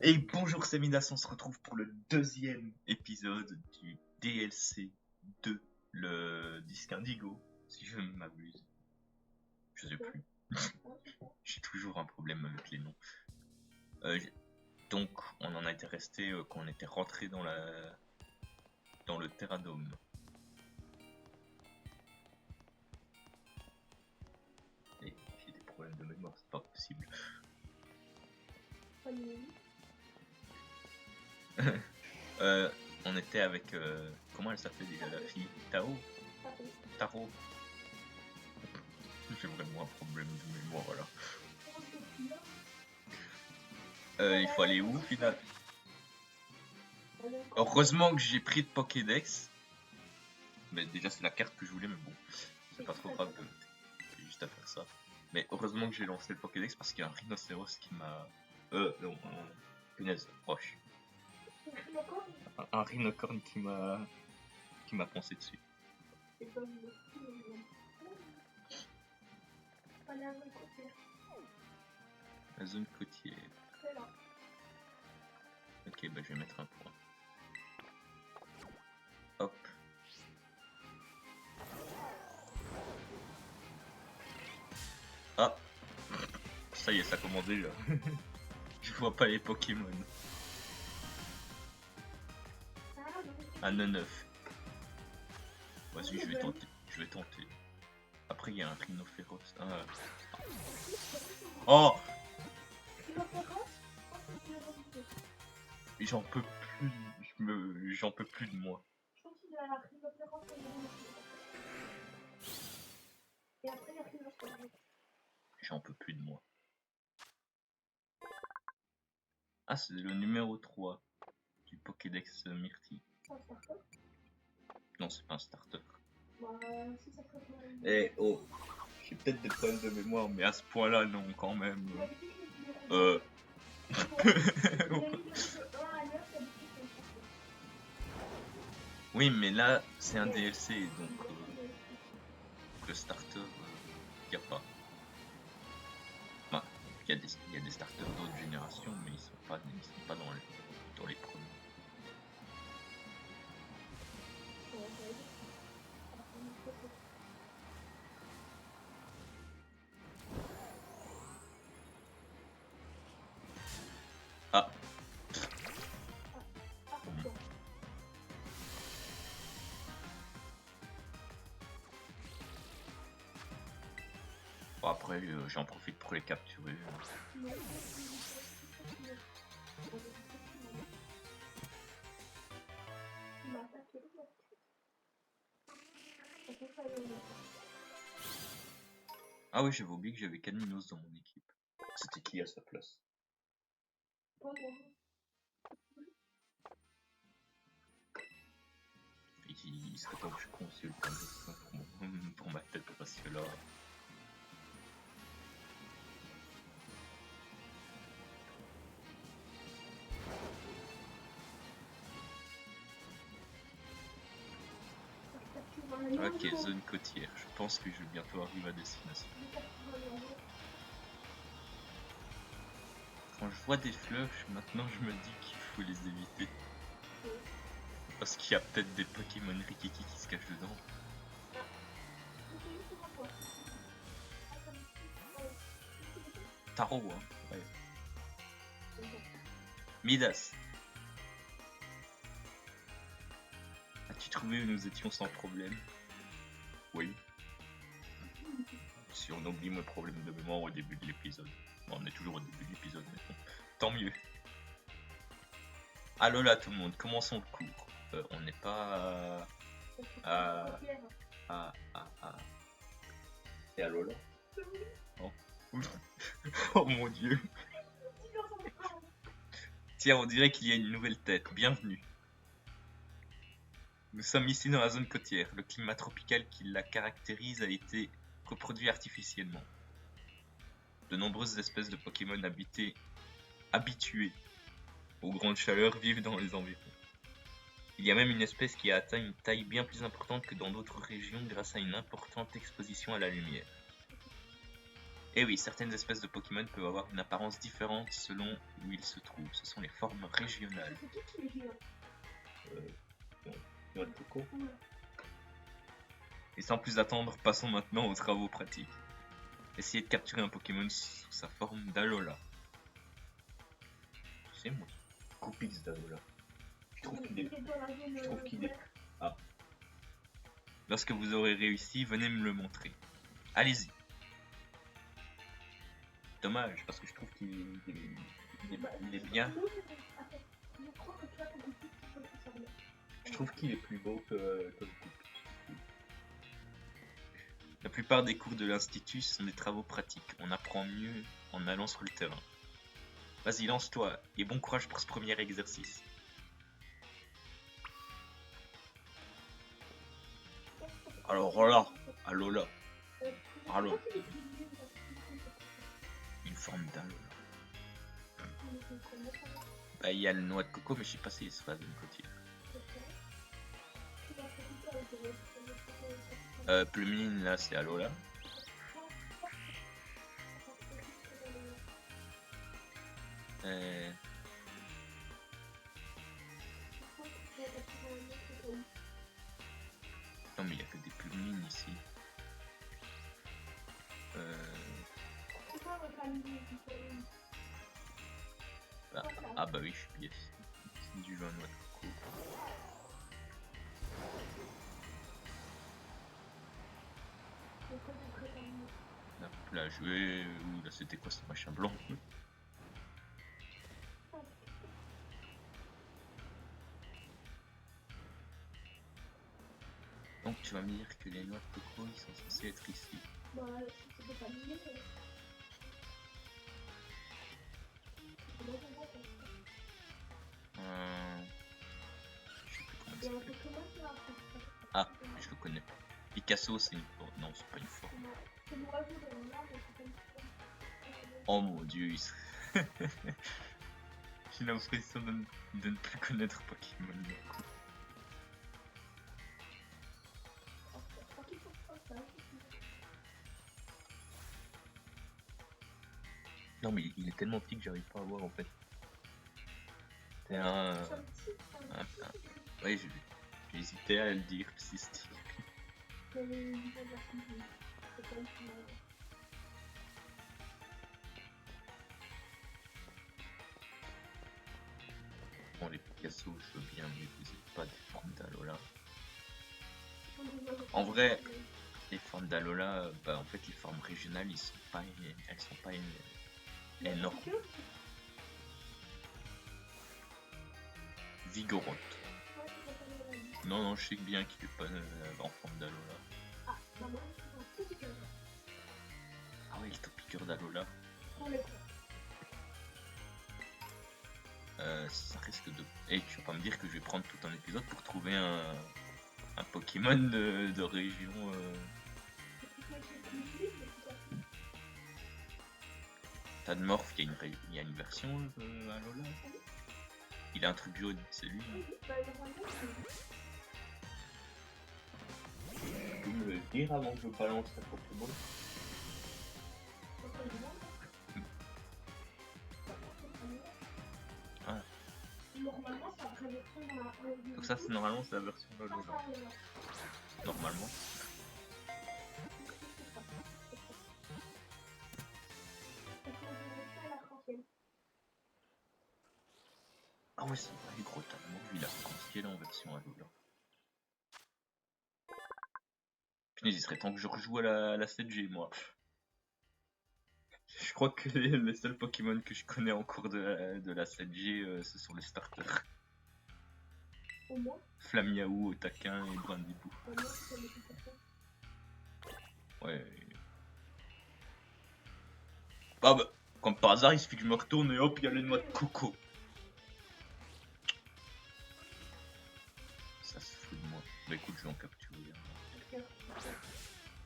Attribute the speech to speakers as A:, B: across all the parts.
A: Et bonjour, c'est Midas, on se retrouve pour le deuxième épisode du DLC de le disque Indigo, si je ne m'abuse. Je sais plus. J'ai toujours un problème avec les noms. Donc, on en était resté quand on était rentré dans le Terradome. Et j'ai des problèmes de mémoire, c'est pas possible. On était avec comment elle s'appelait déjà la fille? Taro. J'ai vraiment un problème de mémoire là. Il faut aller où finalement? Heureusement que j'ai pris de Pokédex. Mais déjà c'est la carte que je voulais, mais bon, c'est pas trop grave, j'ai juste à faire ça. Mais heureusement que j'ai lancé le Pokédex parce qu'il y a un rhinocéros qui m'a... non, punaise, proche. Un rhinocorne qui m'a poncé dessus. La zone côtière. Ok, bah je vais mettre un point. Hop. Ah, ça y est, ça commence déjà. Je vois pas les Pokémon. Ah, 9. Vas-y, je vais tenter. Après, il y a un rhinophéros. Ah. Oh, j'en peux plus. J'en peux plus de moi. J'en peux plus de moi. Ah, c'est le numéro 3 du Pokédex Myrtille. Non, c'est pas un starter. Eh oh, j'ai peut-être des problèmes de mémoire, mais à ce point-là, non, quand même. Oui, mais là, c'est un DLC, donc le starter, y a pas. Bah, y a des starters d'autres générations, mais ils sont pas dans les premiers. Ah. Bon, après, j'en profite pour les capturer. Ah oui, j'avais oublié que j'avais Caninos dans mon équipe. C'était qui à sa place? Il serait temps que je consulte un dessin pour ma tête, parce que là... Ok, zone côtière. Je pense que je vais bientôt arriver à destination. Quand je vois des fleurs, maintenant je me dis qu'il faut les éviter. Parce qu'il y a peut-être des Pokémon Rikiki qui se cachent dedans. Taro, hein. Ouais. Midas. As-tu trouvé où nous étions sans problème? Oui. Si on oublie mes problèmes de mémoire au début de l'épisode. Bon, on est toujours au début de l'épisode, mais bon. Tant mieux. Allô là tout le monde, commençons le cours. On n'est pas Et allô là? Oh. Oh mon dieu. Tiens, on dirait qu'il y a une nouvelle tête. Bienvenue. Nous sommes ici dans la zone côtière. Le climat tropical qui la caractérise a été reproduit artificiellement. De nombreuses espèces de Pokémon habituées aux grandes chaleurs vivent dans les environs. Il y a même une espèce qui a atteint une taille bien plus importante que dans d'autres régions grâce à une importante exposition à la lumière. Et oui, certaines espèces de Pokémon peuvent avoir une apparence différente selon où ils se trouvent. Ce sont les formes régionales.
B: C'est qui les vieux?
A: Noix de coco. Et sans plus attendre, passons maintenant aux travaux pratiques. Essayez de capturer un Pokémon sous sa forme d'Alola. C'est moi. Coupix d'Alola. Je trouve qu'il est...
B: dans la zone.
A: Je trouve qu'il est... Ah. Lorsque vous aurez réussi, venez me le montrer. Allez-y. Dommage, parce que je trouve qu'il est bien. Je trouve qu'il est plus beau que le Coupix. La plupart des cours de l'Institut sont des travaux pratiques. On apprend mieux en allant sur le terrain. Vas-y, lance-toi, et bon courage pour ce premier exercice. Alors là, Alola. Alola. Une forme d'Alola. Bah, il y a le noix de coco, mais je sais pas si c'est pas d'une côtière. Plumine, là, c'est Alola. Non, mais il y a que des plumines ici. Ah bah oui, je suis biaisé. C'est du vin noix de coco. La plage, ouais, là c'était quoi ce machin blanc? Donc tu vas me dire que les noix de coco ils sont censés être ici.
B: Bah, c'était pas lié.
A: Je sais plus comment il s'appelle. Ah, je le connais. Picasso, c'est une forme. Non, c'est pas une forme. Oh mon dieu, j'ai l'impression de ne plus connaître Pokémon du coup. Non mais il est tellement petit que j'arrive pas à voir en fait. C'est un... Ouais, j'ai hésité à le dire, Psystique. Bon, les Picasso, je veux bien, mais vous n'êtes pas des formes d'Alola. En vrai, les formes d'Alola, bah en fait les formes régionales, elles sont pas énormes. Vigoroth. Non, je sais bien qu'il est pas en forme d'Alola. Ah ouais, le topiqueur d'Alola. Ça risque de... Et tu vas pas me dire que je vais prendre tout un épisode pour trouver un Pokémon de région... Tadmorph, il y a une version Alola. Il a un truc jaune, c'est lui. Tu peux me le dire avant que je balance la Pokéball? Ah. Donc ça, c'est normalement c'est la version Alola. Normalement. Ah ouais, c'est vrai, gros Tadmorph, il a arc-en-ciel en version Alola. Punaise, il serait temps que je rejoue à la 7G, moi. Je crois que les seuls Pokémon que je connais en cours de la 7G, ce sont les starters. Flamiaou, Otaquin et Brindibou. Ouais. Ah bah, comme par hasard, il suffit que je me retourne et hop, il y a les noix de coco. Ça se fout de moi. Bah écoute, je vais en capturer.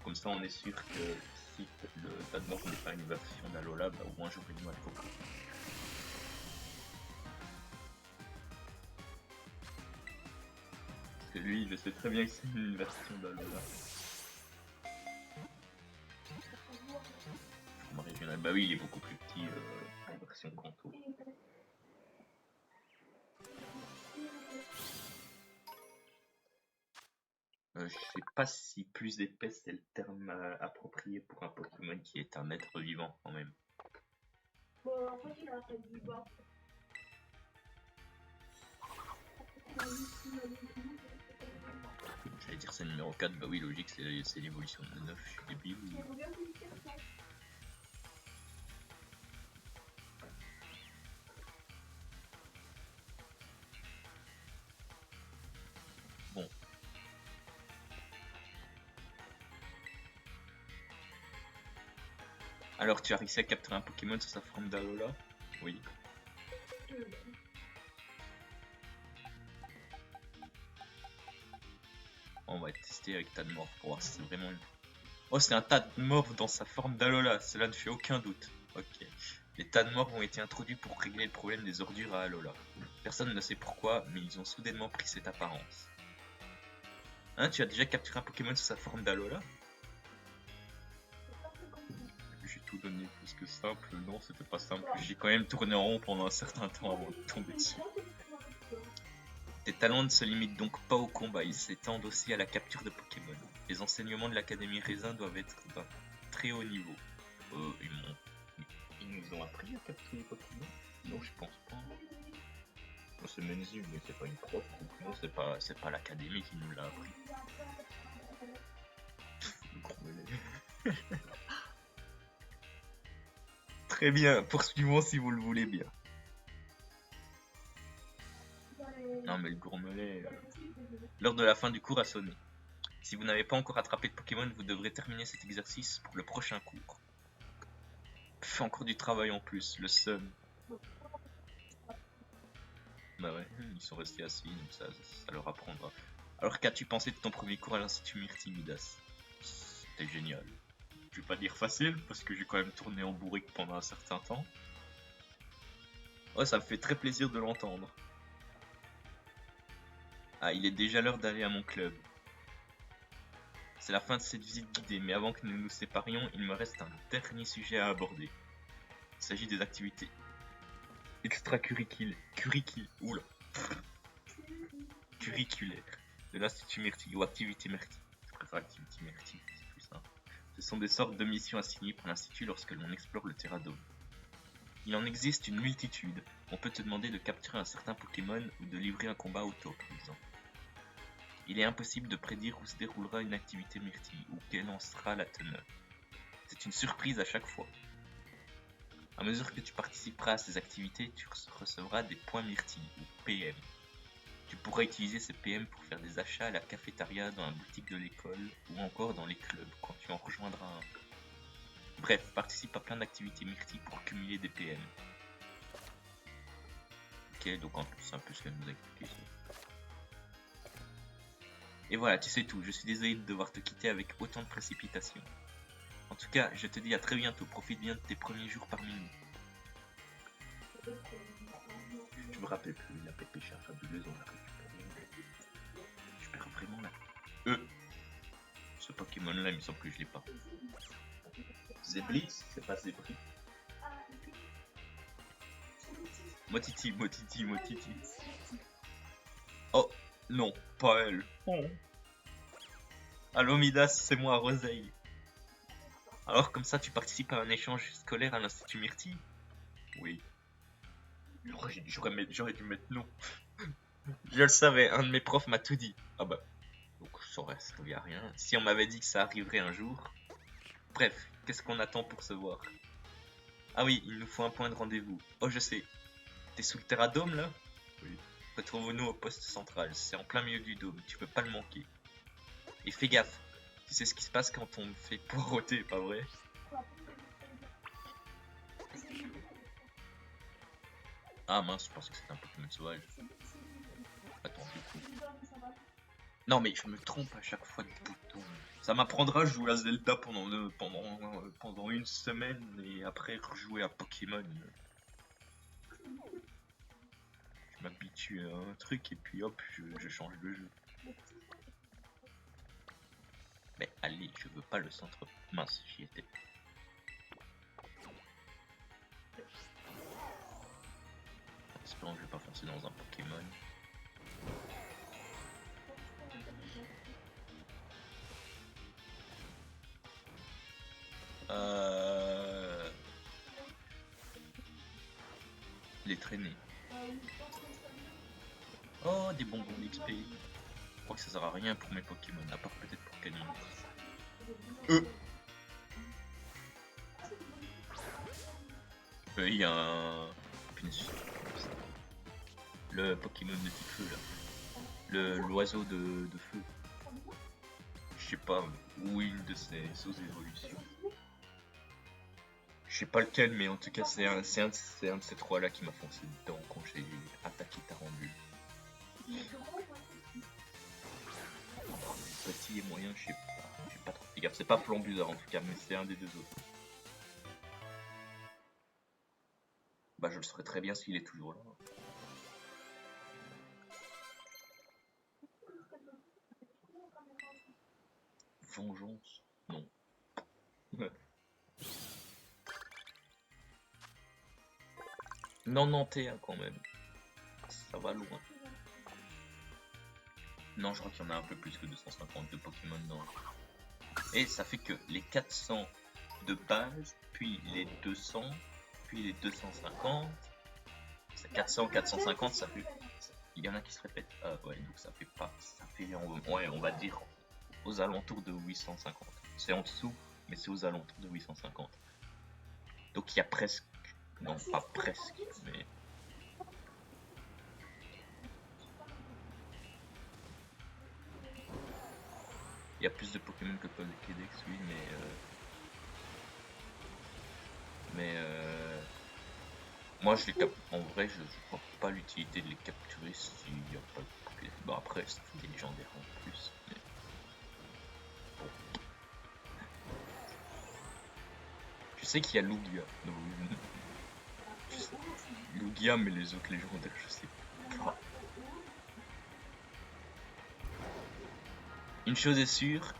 A: Comme ça, on est sûr que si le Tadmorph n'est pas une version d'Alola, bah au moins j'aurai une noix de coco. Parce que lui, je sais très bien que c'est une version d'Alola. Forme Bah oui, il est beaucoup plus petit en version Kanto. Je sais pas si plus épaisse c'est le terme approprié pour un Pokémon qui est un être vivant quand même.
B: Bon, en fait, il a fait du bas.
A: J'allais dire c'est le numéro 4, bah oui logique c'est l'évolution de 9, je suis débile. Bon. Alors tu as réussi à capturer un Pokémon sous sa forme d'Alola? Oui. On va tester avec Tadmorph pour voir si c'est vraiment une... Oh, c'est un Tadmorph dans sa forme d'Alola, cela ne fait aucun doute. Ok. Les Tadmorphs ont été introduits pour régler le problème des ordures à Alola. Personne ne sait pourquoi, mais ils ont soudainement pris cette apparence. Hein, tu as déjà capturé un Pokémon sous sa forme d'Alola? J'ai tout donné plus que simple. Non, c'était pas simple. J'ai quand même tourné en rond pendant un certain temps avant de tomber dessus. Tes talents ne se limitent donc pas au combat, ils s'étendent aussi à la capture de Pokémon. Les enseignements de l'Académie Raisin doivent être d'un très haut niveau. Ils nous ont appris à capturer les Pokémon? Non, je pense pas. Bon, c'est Menzu, mais c'est pas une prof, donc non, c'est pas l'Académie qui nous l'a appris. Le gros melé. Très bien, poursuivons si vous le voulez bien. Non mais le gourmelet... L'heure de la fin du cours a sonné. Si vous n'avez pas encore attrapé de Pokémon, vous devrez terminer cet exercice pour le prochain cours. Pff, encore du travail en plus, le seum. Bah ouais, ils sont restés assis, donc ça leur apprendra. Alors qu'as-tu pensé de ton premier cours à l'Institut Myrtille, Midas? C'était génial. Je vais pas dire facile, parce que j'ai quand même tourné en bourrique pendant un certain temps. Oh, ça me fait très plaisir de l'entendre. Ah, il est déjà l'heure d'aller à mon club. C'est la fin de cette visite guidée, mais avant que nous nous séparions, il me reste un dernier sujet à aborder. Il s'agit des activités extracurriculaires de l'Institut Myrtille ou activités Myrtille. Je préfère activités Myrtille, c'est plus simple. Ce sont des sortes de missions assignées par l'Institut lorsque l'on explore le Terradome. Il en existe une multitude. On peut te demander de capturer un certain Pokémon ou de livrer un combat auto, par exemple. Il est impossible de prédire où se déroulera une activité Myrtille ou quelle en sera la teneur. C'est une surprise à chaque fois. À mesure que tu participeras à ces activités, tu recevras des points Myrtille ou PM. Tu pourras utiliser ces PM pour faire des achats à la cafétéria, dans la boutique de l'école ou encore dans les clubs quand tu en rejoindras un. Bref, participe à plein d'activités Myrtille pour cumuler des PM. Ok, donc c'est un peu ce qu'elle nous a expliqué. Et voilà, tu sais tout, je suis désolé de devoir te quitter avec autant de précipitation. En tout cas, je te dis à très bientôt, profite bien de tes premiers jours parmi nous. Je me rappelle plus, la pépé chère fabuleuse, on l'a récupéré. Je perds vraiment là. Ce Pokémon là, il me semble que je l'ai pas. Zeblitz, c'est pas Zebri. Motiti. Oh, non, pas elle. Oh. Allo Midas, c'est moi, Roseille. Alors comme ça, tu participes à un échange scolaire à l'Institut Myrtille? Oui. J'aurais dû mettre non. Je le savais, un de mes profs m'a tout dit. Ah bah, donc ça aurait servi à rien. Si on m'avait dit que ça arriverait un jour. Bref, qu'est-ce qu'on attend pour se voir? Ah oui, il nous faut un point de rendez-vous. Oh, je sais. T'es sous le Terradome là? Oui. Retrouvons-nous au poste central. C'est en plein milieu du dôme, tu peux pas le manquer. Et fais gaffe. Tu sais ce qui se passe quand on me fait poireauter, pas vrai? Ah mince, je pense que c'est un Pokémon sauvage. Attends, du coup. Non mais je me trompe à chaque fois de bouton. Ça m'apprendra à jouer à Zelda pendant une semaine et après rejouer à Pokémon. Je m'habitue à un truc et puis hop, je change de jeu. Mais allez, je veux pas le centre. Mince, j'y étais. temps, je vais pas foncer dans un Pokémon. Les traîner. Oh, des bonbons d'XP. Je crois que ça sert à rien pour mes Pokémon, à part peut-être pour gagner. Il y a un... Le Pokémon de type feu là. L'oiseau de feu. Je sais pas où une de ces sous-évolutions. Je sais pas lequel, mais en tout cas c'est un de ces trois là qui m'a foncé dedans quand j'ai attaqué Tarambule. Petit et moyen, je sais pas. J'ai pas trop fait gaffe. C'est pas Flambuzard en tout cas, mais c'est un des deux autres. Bah je le saurais très bien s'il est toujours là. Vengeance? Non. Non, non, T1 quand même. Ça va loin. Non, je crois qu'il y en a un peu plus que 250 de Pokémon dans. Et ça fait que les 400 de base, puis les 200, puis les 250. C'est 400, 450, ça fait. Il y en a qui se répètent. Ouais, donc ça fait pas. Ça fait, ouais, on va dire aux alentours de 850. C'est en dessous, mais c'est aux alentours de 850. Donc il y a presque. Non, pas presque, mais. Il y a plus de Pokémon que Pokédex, oui, mais moi je les capte. En vrai, je vois pas l'utilité de les capturer s'il n'y a pas de Pokédex. Bon, après, c'est des légendaires en plus. Mais... Bon. Je sais qu'il y a Lugia. Lugia, mais les autres légendaires, je sais pas. Une chose est sûre,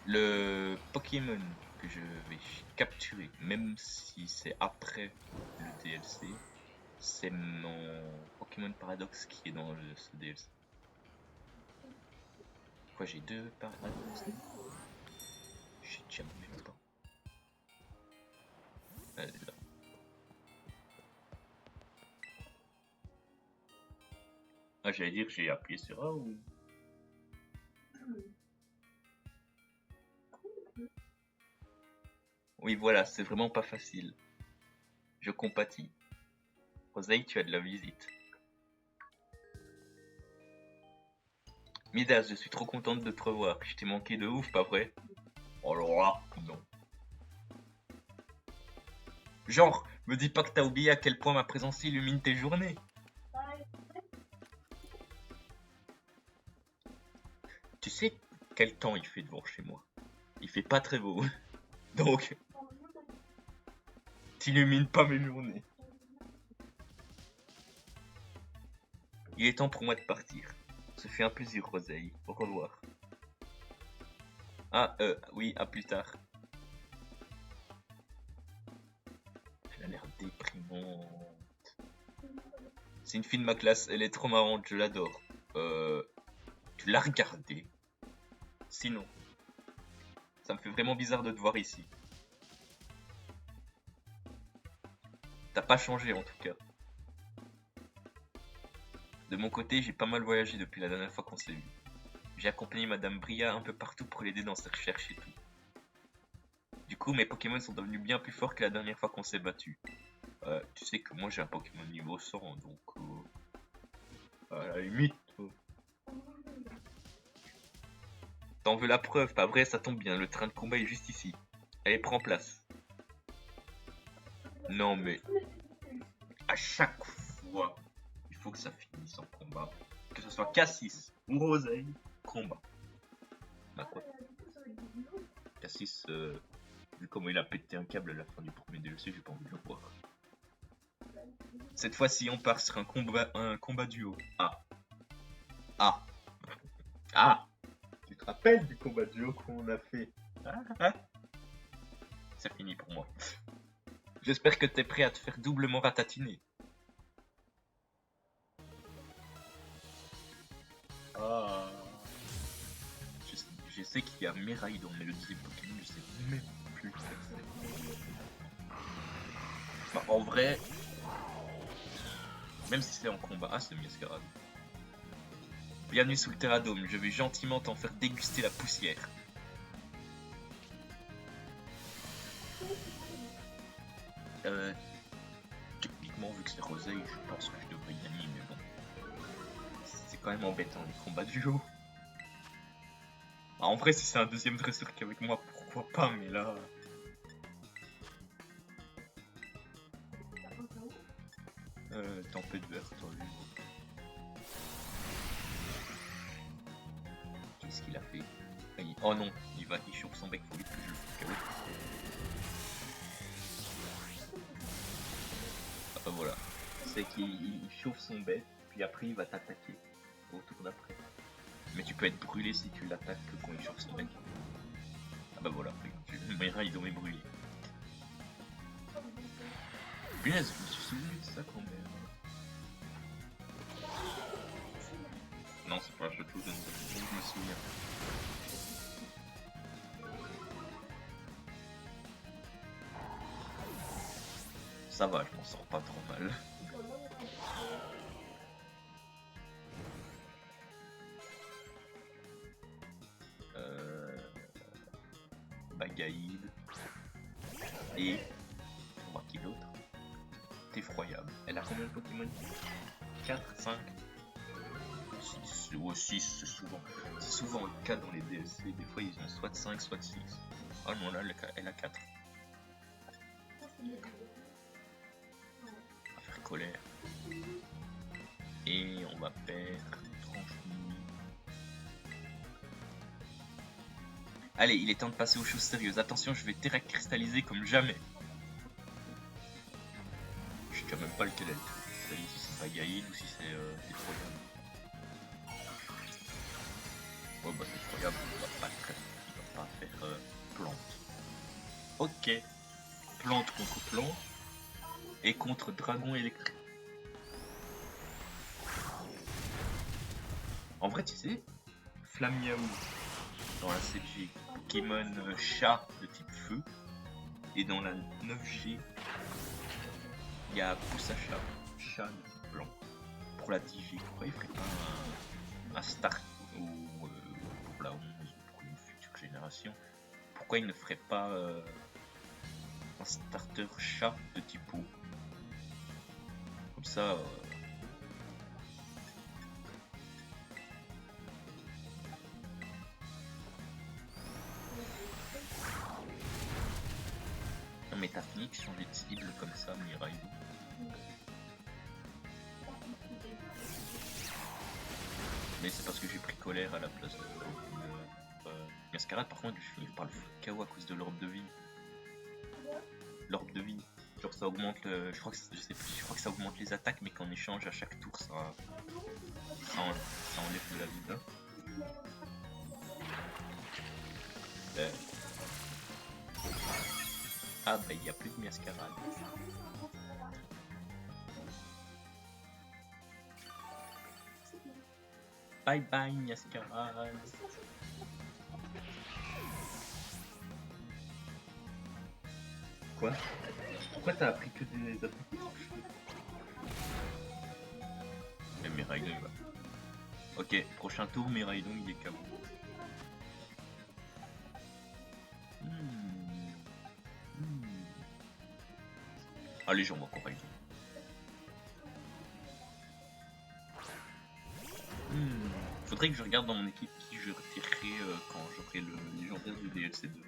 A: le Pokémon que je vais capturer, même si c'est après le DLC, c'est mon Pokémon Paradoxe qui est dans ce DLC. Quoi, j'ai deux Paradox? J'ai déjà même pas. Elle est là. Ah, j'allais dire, j'ai appuyé sur A ou... Oui, voilà, c'est vraiment pas facile. Je compatis. Rosaï, tu as de la visite. Midas, je suis trop contente de te revoir. Je t'ai manqué de ouf, pas vrai? Oh là, non. Genre, me dis pas que t'as oublié à quel point ma présence illumine tes journées. Tu sais quel temps il fait devant chez moi? Il fait pas très beau. Donc, t'illumines pas mes journées. Il est temps pour moi de partir. Ça fait un plaisir, Rosaï. Au revoir. Ah, oui, à plus tard. Elle a l'air déprimante. C'est une fille de ma classe, elle est trop marrante, je l'adore. Tu l'as regardée? Sinon, ça me fait vraiment bizarre de te voir ici. T'as pas changé en tout cas. De mon côté, j'ai pas mal voyagé depuis la dernière fois qu'on s'est vu. J'ai accompagné Madame Bria un peu partout pour l'aider dans ses recherches et tout. Du coup, mes Pokémon sont devenus bien plus forts que la dernière fois qu'on s'est battu. Tu sais que moi j'ai un Pokémon niveau 100, donc à la limite. T'en veux la preuve, pas vrai? Ça tombe bien, le train de combat est juste ici. Allez, prends place. Non mais... À chaque fois, il faut que ça finisse en combat. Que ce soit Cassis ou Rosaï, combat. Bah quoi? Cassis, vu comment il a pété un câble à la fin du premier DLC, j'ai pas envie de le voir. Cette fois-ci, on part sur un combat duo. Ah. Ah. Ah. Tu te rappelles du combat duo qu'on a fait? C'est fini pour moi. J'espère que t'es prêt à te faire doublement ratatiner. Ah. Je sais qu'il y a Miraidon, mais le deuxième Pokémon, je sais même plus ce que c'est. Bah, en vrai, même si c'est en combat, ah c'est Miascarade. Bienvenue sous le Terradome, je vais gentiment t'en faire déguster la poussière. Techniquement, vu que c'est Roseille, je pense que je devrais gagner, mais bon. C'est quand même embêtant les combats duo. Bah, en vrai, si c'est un deuxième dresseur qu'avec moi, pourquoi pas, mais là. Tempête verte, lui. Qu'est-ce qu'il a fait? Oh non, il chauffe son bec, faut vite que je le foute KO. Ah bah voilà. C'est qu'il chauffe son bec, puis après il va t'attaquer au tour d'après. Mais tu peux être brûlé si tu l'attaques que quand il chauffe son bec. Ah bah voilà, Miraidon est brûlé. Punaise, je me suis souvenu de ça quand même. Non, c'est pas la chose, je me souviens. Ça va, je m'en sors pas trop mal. Bagaïd. Et... on voit qui d'autre. Effroyable. Elle a combien de Pokémon? 4, 5 6, ou 6, c'est souvent le cas dans les DLC, des fois ils ont soit de 5, soit de 6. Ah non, là elle a 4. On va faire colère. Et on va faire tranche. Allez, il est temps de passer aux choses sérieuses. Attention, je vais Terra cristalliser comme jamais. Je sais même pas lequel elle est. Si c'est Bagaïd ou si c'est Effroyable. Ouais, bah c'est Effroyable, il va pas faire plante. Ok. Plante contre plante. Et contre dragon électrique. En vrai, tu sais, Flamiaou dans la 7G, Pokémon chat de type feu. Et dans la 9G, il y a Poussacha, chat de type blanc. Pour la 10G, pourquoi il ferait pas un start ou pour la 11 ou pour une future génération? Pourquoi il ne ferait pas un starter chat de type eau? Comme ça. Non mais t'as fini de changer de cible comme ça, Miraidon. Mais c'est parce que j'ai pris colère à la place de Mascarade. Par contre, je finis par le KO à cause de l'orbe de vie. L'orbe de vie. Genre ça augmente je crois que je sais plus, je crois que ça augmente les attaques, mais qu'en échange à chaque tour ça enlève de la vie là. Ah bah il n'y a plus de Mascarade. Bye bye Mascarade. Quoi? Pourquoi t'as appris que des attaques? Mais Miraidon il va. Ok, prochain tour, Miraidon il est KO. Allez, j'envoie Coraidon. Faudrait que je regarde dans mon équipe qui je retirerai quand j'aurai le légendaire du DLC 2.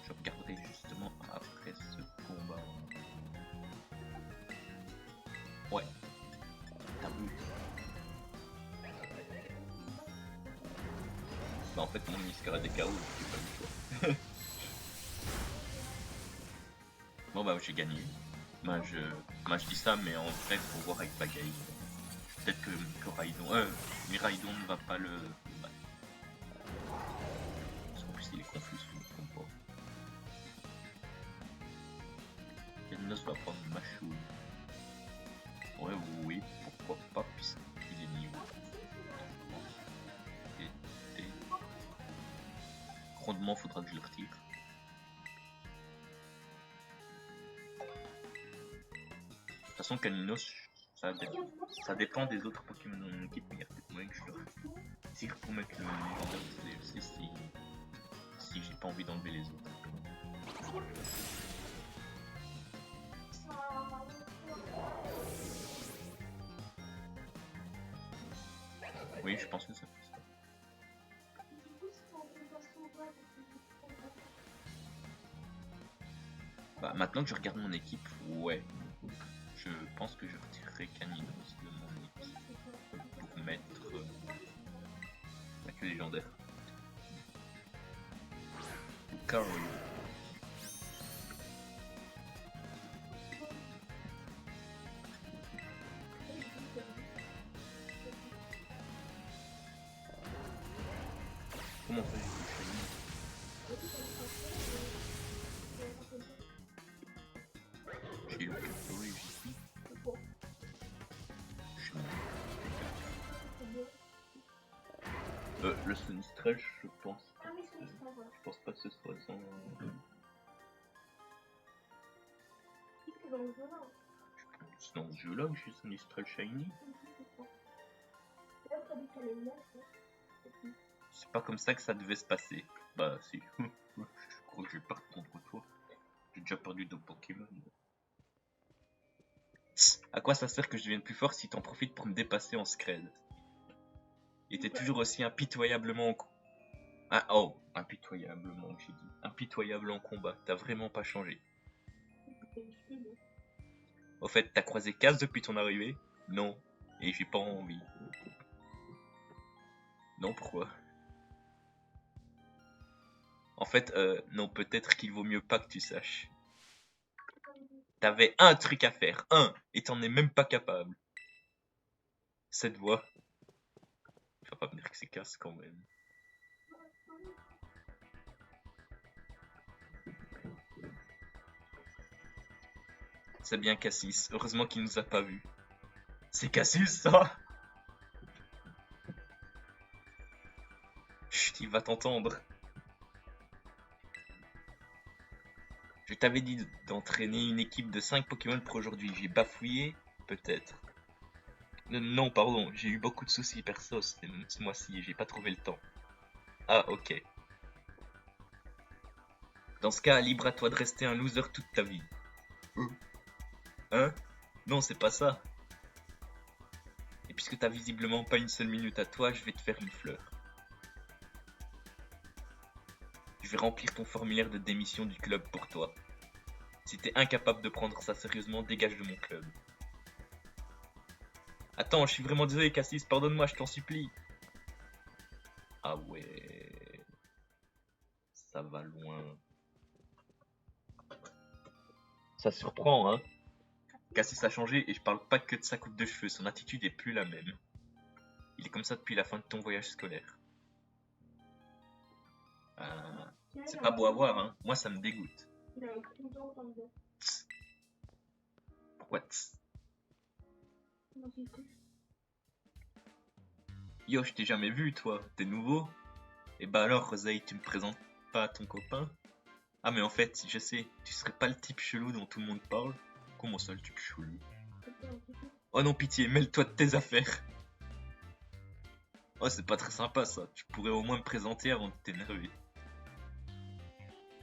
A: Je regarderai justement après ce combat. Ouais. Tabou. Bah en fait mon Mascarade est KO, j'ai pas le choix. Bon bah j'ai gagné. Moi je dis ça, mais en vrai faut voir avec Bagaïd. Peut-être que Miraidon ne va pas le battre. Parce qu'en plus il est confus, je ne me trompe pas. Kennos va prendre Machoul. Ouais, oui, pourquoi pas, puisqu'il est niveau. Et grandement, faudra que je le retire. De toute façon, Caninos, ça dépend des autres Pokémon dans mon équipe, mais il y a peut-être moyen que je le retire pour mettre le légendaire de DLC si j'ai pas envie d'enlever les autres. Oui, je pense que ça fait ça. Bah, maintenant que je regarde mon équipe, ouais. Je pense que je retirerai Caninos de mon équipe pour mettre la queue légendaire. Cario. Comment ça, j'ai eu le Cario, j'y suis. Le Sonistrel, je pense pas que ce soit sans... C'est dans ce jeu-là que j'ai Sonistrel Shiny. C'est pas comme ça que ça devait se passer. Bah si. Je crois que je vais perdre contre toi. J'ai déjà perdu 2 Pokémon. À quoi ça sert que je devienne plus fort si t'en profites pour me dépasser en scred? Et t'es toujours aussi impitoyablement... Ah oh, impitoyablement, j'ai dit. Impitoyable en combat, t'as vraiment pas changé. Au fait, t'as croisé Cass depuis ton arrivée? Non. Et j'ai pas envie. Non, pourquoi? En fait, non, peut-être qu'il vaut mieux pas que tu saches. T'avais un truc à faire, un, et t'en es même pas capable. Cette voix. Tu vas pas me dire que c'est Cass quand même. C'est bien Cassis, heureusement qu'il nous a pas vus. C'est Cassis, ça? Chut, il va t'entendre. Je t'avais dit d'entraîner une équipe de 5 Pokémon pour aujourd'hui. J'ai bafouillé? Peut-être. Non, pardon, j'ai eu beaucoup de soucis perso ce mois-ci et j'ai pas trouvé le temps. Ah, ok. Dans ce cas, libre à toi de rester un loser toute ta vie. Hein? Non, c'est pas ça. Et puisque t'as visiblement pas une seule minute à toi, je vais te faire une fleur. Je vais remplir ton formulaire de démission du club pour toi. Si t'es incapable de prendre ça sérieusement, dégage de mon club. Attends, je suis vraiment désolé Cassis, pardonne-moi, je t'en supplie. Ah ouais... Ça va loin. Ça surprend, hein? Cassis a changé et je parle pas que de sa coupe de cheveux, son attitude est plus la même. Il est comme ça depuis la fin de ton voyage scolaire. C'est pas beau à voir, hein. Moi, ça me dégoûte. Pourquoi? Yo, je t'ai jamais vu, toi. T'es nouveau? Et bah alors, Rosaï, tu me présentes pas à ton copain? Ah, mais en fait, je sais, tu serais pas le type chelou dont tout le monde parle. Comment ça, le type chelou? Oh non, pitié, mêle-toi de tes affaires. Oh, c'est pas très sympa, ça. Tu pourrais au moins me présenter avant de t'énerver.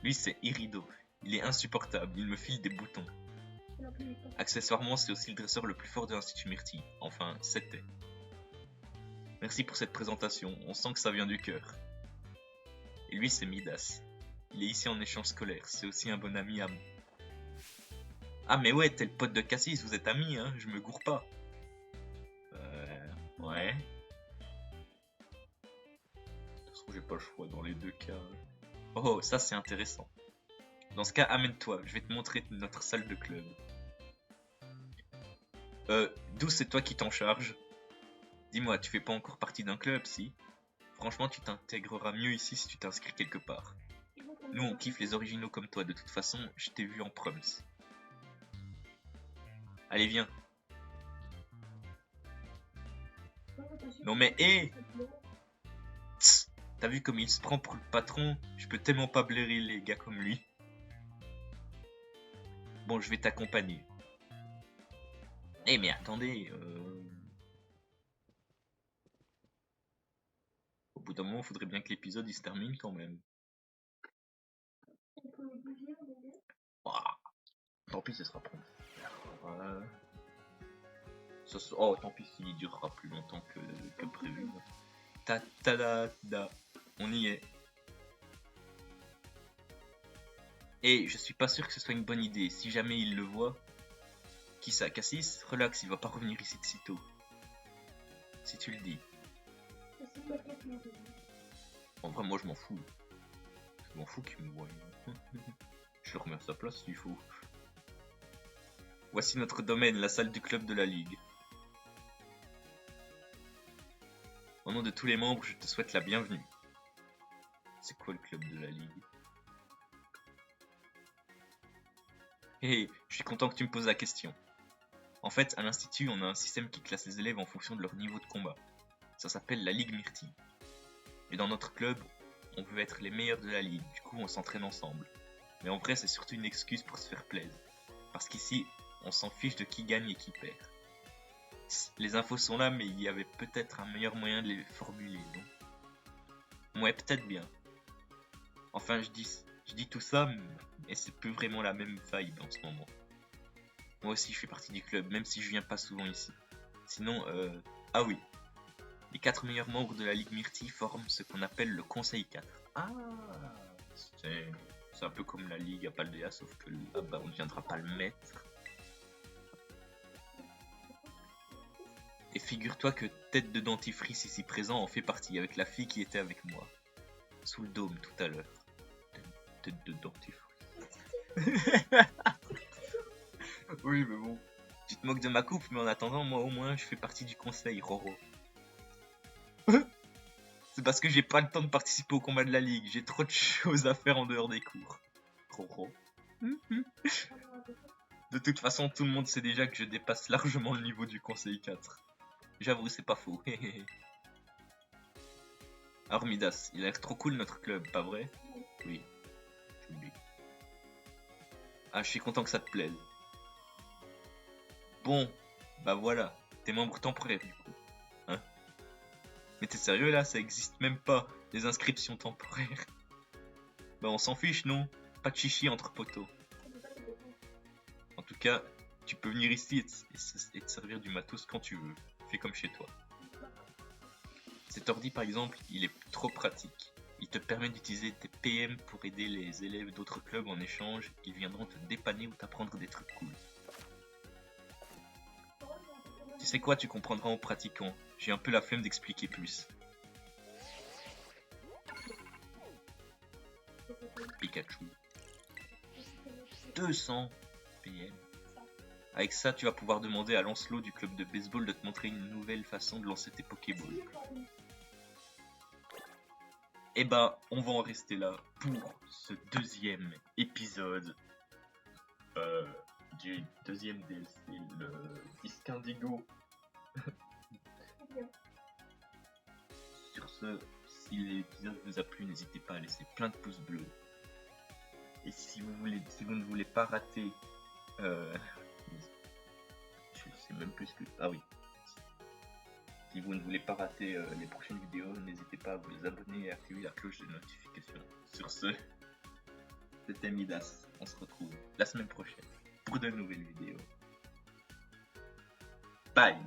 A: Lui, c'est Irido. Il est insupportable, il me file des boutons. Accessoirement, c'est aussi le dresseur le plus fort de l'Institut Myrtille. Enfin, c'était. Merci pour cette présentation, on sent que ça vient du cœur. Et lui, c'est Midas. Il est ici en échange scolaire, c'est aussi un bon ami à moi. Ah mais ouais, t'es le pote de Cassis, vous êtes amis, hein, je me gourre pas. Ouais. De toute façon, j'ai pas le choix dans les deux cas. Oh, ça c'est intéressant. Dans ce cas, amène-toi, je vais te montrer notre salle de club. D'où c'est toi qui t'en charge? Dis-moi, tu fais pas encore partie d'un club, si? Franchement, tu t'intégreras mieux ici si tu t'inscris quelque part. Nous, on kiffe les originaux comme toi, de toute façon, je t'ai vu en proms. Allez, viens. Non mais hé, tss, t'as vu comme il se prend pour le patron? Je peux tellement pas blairer les gars comme lui. Bon, je vais t'accompagner. Eh mais attendez, au bout d'un moment, faudrait bien que l'épisode il se termine quand même. Ouah, tant pis, ce sera pas. Voilà. Oh, tant pis s'il durera plus longtemps que prévu. Ta-da-da. On y est. Et je suis pas sûr que ce soit une bonne idée. Si jamais il le voit, qui ça, Cassis? Relax, il va pas revenir ici de sitôt. Si tu le dis. En vrai, moi je m'en fous. Je m'en fous qu'il me voie. Je le remets à sa place s'il faut. Voici notre domaine, la salle du club de la Ligue. Au nom de tous les membres, je te souhaite la bienvenue. C'est quoi le club de la Ligue? Hé, je suis content que tu me poses la question. En fait, à l'Institut, on a un système qui classe les élèves en fonction de leur niveau de combat. Ça s'appelle la Ligue Myrtille. Et dans notre club, on veut être les meilleurs de la Ligue, du coup on s'entraîne ensemble. Mais en vrai, c'est surtout une excuse pour se faire plaisir. Parce qu'ici, on s'en fiche de qui gagne et qui perd. Les infos sont là, mais il y avait peut-être un meilleur moyen de les formuler, non? Ouais, peut-être bien. Enfin, je dis tout ça, mais c'est plus vraiment la même vibe en ce moment. Moi aussi, je fais partie du club, même si je viens pas souvent ici. Sinon, ah oui. Les 4 meilleurs membres de la Ligue Myrtille forment ce qu'on appelle le Conseil 4. Ah, c'est un peu comme la Ligue à Paldea, sauf que là-bas, on ne viendra pas le maître. Et figure-toi que Tête de Dentifrice ici présent en fait partie, avec la fille qui était avec moi. Sous le dôme tout à l'heure. Tête de Dentifrice. Oui, mais bon. Tu te moques de ma coupe, mais en attendant, moi au moins, je fais partie du conseil, Roro. C'est parce que j'ai pas le temps de participer au combat de la Ligue. J'ai trop de choses à faire en dehors des cours. Roro. De toute façon, tout le monde sait déjà que je dépasse largement le niveau du conseil 4. J'avoue, c'est pas faux. Alors Midas, il a l'air trop cool notre club, pas vrai? Oui. J'oublie. Ah, je suis content que ça te plaise. Bon, bah voilà, t'es membre temporaire du coup. Hein? Mais t'es sérieux là, ça existe même pas, les inscriptions temporaires. Bah on s'en fiche non? Pas de chichi entre poteaux. En tout cas, tu peux venir ici et te servir du matos quand tu veux. Fais comme chez toi. Cet ordi par exemple, il est trop pratique. Il te permet d'utiliser tes PM pour aider les élèves d'autres clubs en échange. Ils viendront te dépanner ou t'apprendre des trucs cool. Tu sais quoi, tu comprendras en pratiquant. J'ai un peu la flemme d'expliquer plus. Pikachu. 200 PM. Avec ça, tu vas pouvoir demander à Lancelot du club de baseball de te montrer une nouvelle façon de lancer tes Pokéballs. Et bah, on va en rester là pour ce deuxième épisode du deuxième DLC, le Disque Indigo. Sur ce, si l'épisode vous a plu, n'hésitez pas à laisser plein de pouces bleus. Et si vous ne voulez pas rater, je sais même plus ce que. Ah oui. Si vous ne voulez pas rater les prochaines vidéos, n'hésitez pas à vous abonner et à activer la cloche de notification. Sur ce, c'était Midas. On se retrouve la semaine prochaine pour de nouvelles vidéos. Bye.